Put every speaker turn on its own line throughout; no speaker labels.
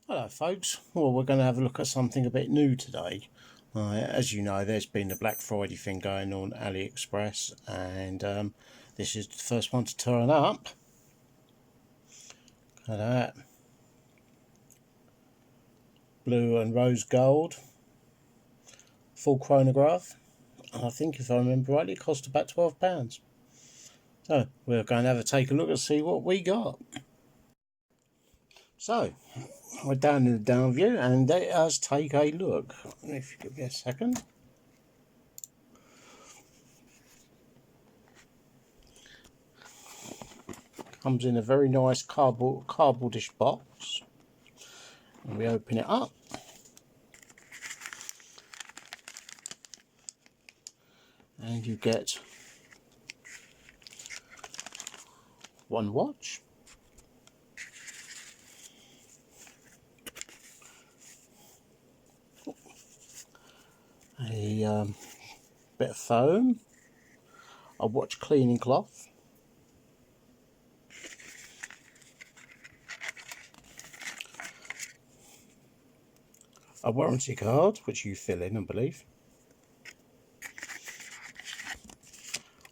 Hello folks, well we're going to have a look at something a bit new today. As you know, there's been the Black Friday thing going on AliExpress, and this is the first one to turn up. Look at that. Blue and rose gold. Full chronograph. And I think if I remember rightly it cost about £12. So we're going to take a look and see what we got. So we're down in the down view and let us take a look. If you give me a second. Comes in a very nice cardboardish box. And we open it up. And you get one watch. A bit of foam, a watch cleaning cloth, a warranty card which you fill in, I believe,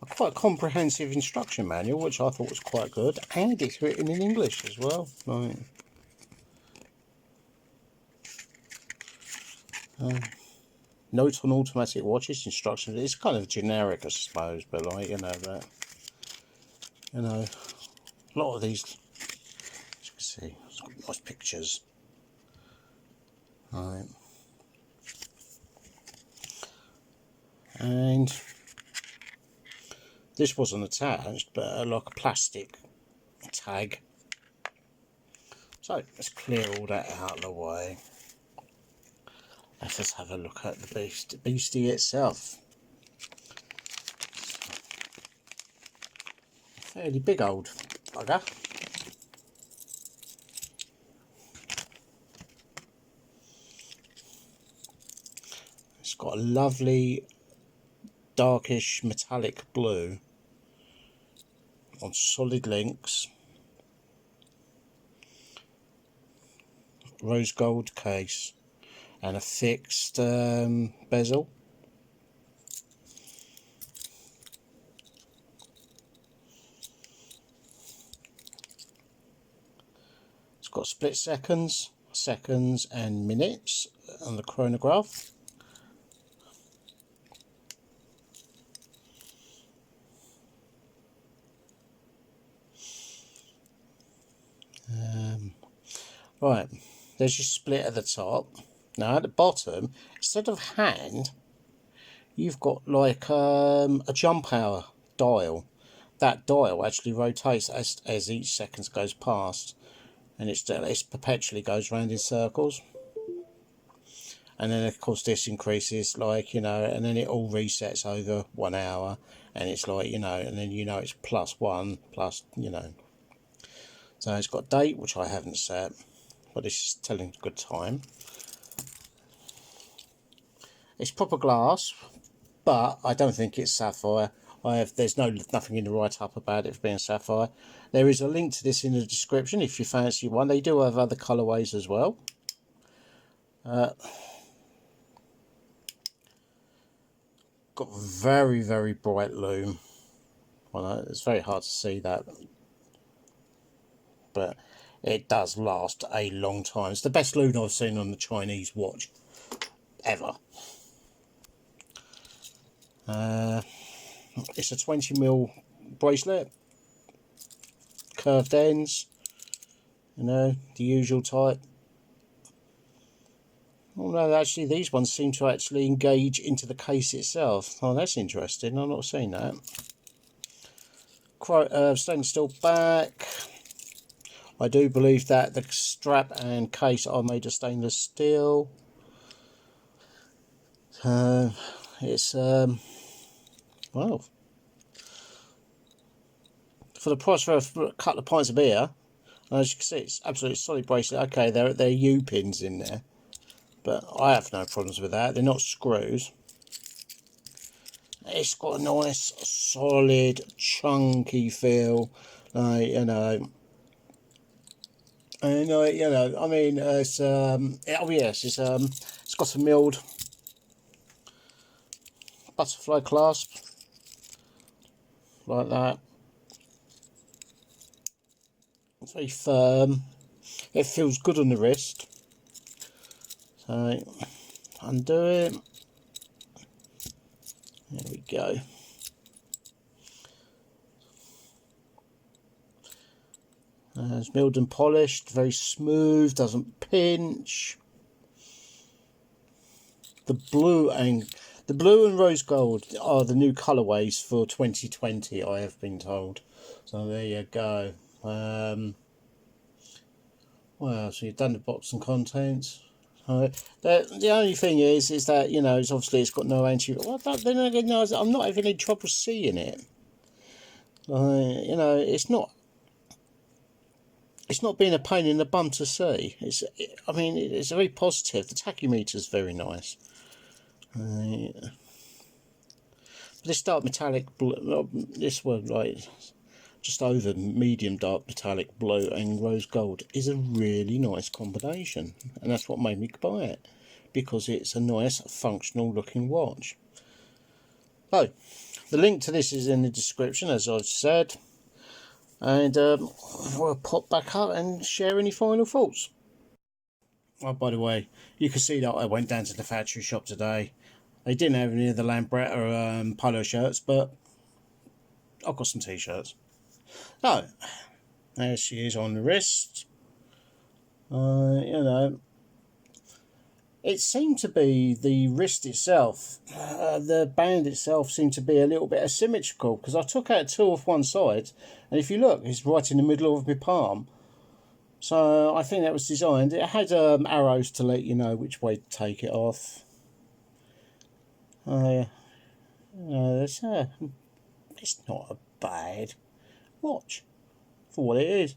a quite comprehensive instruction manual which I thought was quite good, and it's written in English as well. Right. Note on automatic watches, instructions. It's kind of generic, I suppose, but like, a lot of these, as you can see, it's got nice pictures. Right. And this wasn't attached, but like a plastic tag. So let's clear all that out of the way. Let us have a look at the beastie itself. Fairly big old bugger. It's got a lovely darkish metallic blue on solid links, rose gold case, and a fixed bezel. It's got split seconds, and minutes on the chronograph. Right, there's your split at the top. Now at the bottom, instead of hand, you've got like a jump hour dial. That dial actually rotates as each second goes past, and it perpetually goes round in circles. And then of course this increases, like, and then it all resets over 1 hour, and it's like, and then it's +1 plus, So it's got date, which I haven't set, but it's telling good time. It's proper glass, but I don't think it's sapphire. There's nothing in the write-up about it being sapphire. There is a link to this in the description if you fancy one. They do have other colourways as well. Got very, very bright lume. Well, it's very hard to see that, but it does last a long time. It's the best lume I've seen on the Chinese watch ever. It's a 20mm bracelet, curved ends, the usual type. Oh no, actually these ones seem to actually engage into the case itself. Oh, that's interesting. I've not seen that. Stainless steel back. I do believe that the strap and case are made of stainless steel. It's well, for the price for a couple of pints of beer, as you can see, it's absolutely solid bracelet. Okay, there are U-pins in there, but I have no problems with that. They're not screws. It's got a nice, solid, chunky feel. And you know, I mean, it's oh yes, it's got a milled butterfly clasp like that. It's very firm. It feels good on the wrist. So undo it. There we go. It's milled and polished, very smooth, doesn't pinch. The blue and rose gold are the new colourways for 2020, I have been told. So there you go. Well, so you've done the box and contents. The only thing is that, you know, it's obviously it's got no anti. Well, then again, no, I'm not having any trouble seeing it. You know, it's not being a pain in the bum to see. I mean, it's very positive. The tachymeter's very nice. But this dark metallic blue, this one like just over medium dark metallic blue and rose gold is a really nice combination, and that's what made me buy it, because it's a nice functional looking watch. So the link to this is in the description, as I've said, and we'll pop back up and share any final thoughts. Oh, by the way, you can see that I went down to the factory shop today. They didn't have any of the Lambretta polo shirts, but I've got some t-shirts. So, there she is on the wrist. You know, it seemed to be the wrist itself, the band itself seemed to be a little bit asymmetrical, because I took out two off one side, and if you look, it's right in the middle of my palm. So I think that was designed. It had arrows to let you know which way to take it off. It's not a bad watch for what it is.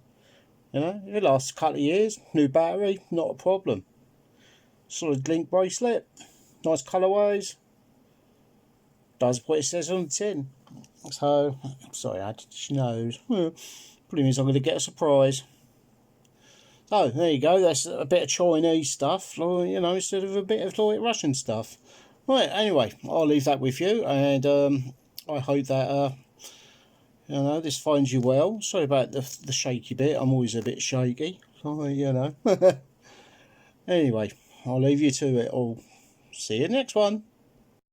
You know, it lasts a couple of years, new battery, not a problem. Solid link bracelet, nice colourways, does what it says on the tin. So, sorry, I had to nose. Probably means I'm going to get a surprise. So, there you go, that's a bit of Chinese stuff, you know, instead of a bit of like Russian stuff. Right, anyway, I'll leave that with you, and I hope that, you know, this finds you well. Sorry about the shaky bit, I'm always a bit shaky, so, you know. Anyway, I'll leave you to it all. See you next one.